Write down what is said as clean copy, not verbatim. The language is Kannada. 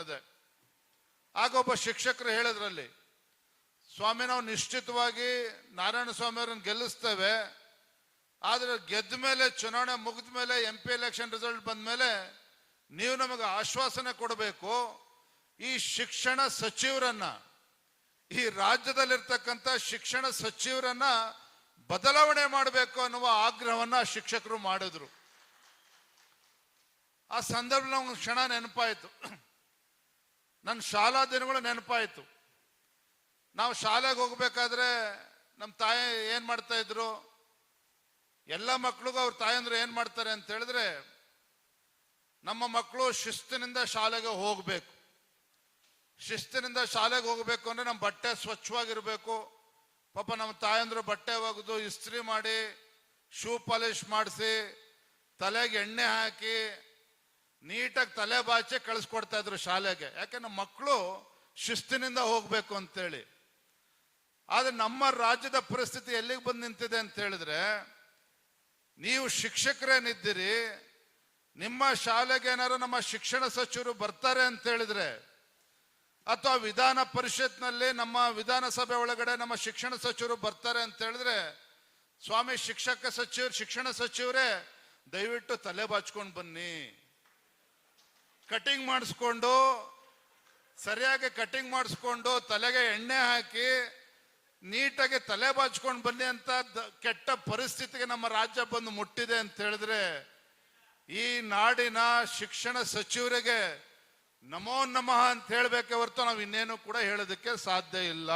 ಮಾಡಿದೆ. ಆಗ ಒಬ್ಬ ಶಿಕ್ಷಕರು ಹೇಳಿದ್ರಲ್ಲಿ, ಸ್ವಾಮಿ ನಾವು ನಿಶ್ಚಿತವಾಗಿ ನಾರಾಯಣ ಸ್ವಾಮಿ ಅವರನ್ನು ಗೆಲ್ಲಿಸ್ತೇವೆ, ಆದರೆ ಗೆದ್ದ ಮೇಲೆ ಚುನಾವಣೆ ಮುಗಿದ ಮೇಲೆ MP ಎಲೆಕ್ಷನ್ ರಿಸಲ್ಟ್ ಬಂದ ಮೇಲೆ ನೀವು ನಮಗೆ ಆಶ್ವಾಸನೆ ಕೊಡಬೇಕು, ಈ ಶಿಕ್ಷಣ ಸಚಿವರನ್ನ, ಈ ರಾಜ್ಯದಲ್ಲಿರ್ತಕ್ಕಂಥ ಶಿಕ್ಷಣ ಸಚಿವರನ್ನ ಬದಲಾವಣೆ ಮಾಡಬೇಕು ಅನ್ನುವ ಆಗ್ರಹವನ್ನ ಶಿಕ್ಷಕರು ಮಾಡಿದ್ರು. ಆ ಸಂದರ್ಭದಲ್ಲಿ ಒಂದು ಕ್ಷಣ ನೆನಪಾಯಿತು, ನನ್ನ ಶಾಲಾ ದಿನಗಳು ನೆನಪಾಯಿತು. ನಾವು ಶಾಲೆಗೆ ಹೋಗ್ಬೇಕಾದ್ರೆ ನಮ್ಮ ತಾಯಿ ಏನ್ ಮಾಡ್ತಾ ಇದ್ರು, ಎಲ್ಲ ಮಕ್ಳಿಗೂ ಅವ್ರ ತಾಯಂದ್ರು ಏನ್ ಮಾಡ್ತಾರೆ ಅಂತ ಹೇಳಿದ್ರೆ, ನಮ್ಮ ಮಕ್ಕಳು ಶಿಸ್ತಿನಿಂದ ಶಾಲೆಗೆ ಹೋಗ್ಬೇಕು, ಶಿಸ್ತಿನಿಂದ ಶಾಲೆಗೆ ಹೋಗ್ಬೇಕು ಅಂದ್ರೆ ನಮ್ಮ ಬಟ್ಟೆ ಸ್ವಚ್ಛವಾಗಿರ್ಬೇಕು. ಪಾಪ ನಮ್ಮ ತಾಯಂದ್ರು ಬಟ್ಟೆ ಒಗೆದು ಇಸ್ತ್ರಿ ಮಾಡಿ ಶೂ ಪಾಲಿಶ್ ಮಾಡಿಸಿ ತಲೆಗೆ ಎಣ್ಣೆ ಹಾಕಿ ನೀಟಾಗಿ ತಲೆ ಬಾಚಿ ಕಳಿಸ್ಕೊಡ್ತಾ ಇದ್ರು ಶಾಲೆಗೆ. ಯಾಕೆ ನಮ್ಮ ಮಕ್ಕಳು ಶಿಸ್ತಿನಿಂದ ಹೋಗ್ಬೇಕು ಅಂತೇಳಿ. ಆದ್ರೆ ನಮ್ಮ ರಾಜ್ಯದ ಪರಿಸ್ಥಿತಿ ಎಲ್ಲಿಗೆ ಬಂದು ನಿಂತಿದೆ ಅಂತ ಹೇಳಿದ್ರೆ, ನೀವು ಶಿಕ್ಷಕರೇನಿದ್ದೀರಿ, ನಿಮ್ಮ ಶಾಲೆಗೆ ಏನಾರು ನಮ್ಮ ಶಿಕ್ಷಣ ಸಚಿವರು ಬರ್ತಾರೆ ಅಂತ ಹೇಳಿದ್ರೆ, ಅಥವಾ ವಿಧಾನ ಪರಿಷತ್ನಲ್ಲಿ ನಮ್ಮ ವಿಧಾನಸಭೆ ಒಳಗಡೆ ನಮ್ಮ ಶಿಕ್ಷಣ ಸಚಿವರು ಬರ್ತಾರೆ ಅಂತ ಹೇಳಿದ್ರೆ, ಸ್ವಾಮಿ ಶಿಕ್ಷಣ ಸಚಿವರೇ ದಯವಿಟ್ಟು ತಲೆ ಬಾಚ್ಕೊಂಡು ಬನ್ನಿ, ಕಟಿಂಗ್ ಮಾಡಿಸ್ಕೊಂಡು ಸರಿಯಾಗಿ ಕಟಿಂಗ್ ಮಾಡಿಸ್ಕೊಂಡು ತಲೆಗೆ ಎಣ್ಣೆ ಹಾಕಿ ನೀಟಾಗಿ ತಲೆ ಬಾಚ್ಕೊಂಡು ಬನ್ನಿ ಅಂತ ಕೆಟ್ಟ ಪರಿಸ್ಥಿತಿಗೆ ನಮ್ಮ ರಾಜ್ಯ ಬಂದು ಮುಟ್ಟಿದೆ ಅಂತ ಹೇಳಿದ್ರೆ, ಈ ನಾಡಿನ ಶಿಕ್ಷಣ ಸಚಿವರಿಗೆ ನಮೋ ನಮಃ ಅಂತ ಹೇಳಬೇಕೆ ಹೊರತು ನಾವು ಇನ್ನೇನು ಕೂಡ ಹೇಳೋದಕ್ಕೆ ಸಾಧ್ಯ ಇಲ್ಲ.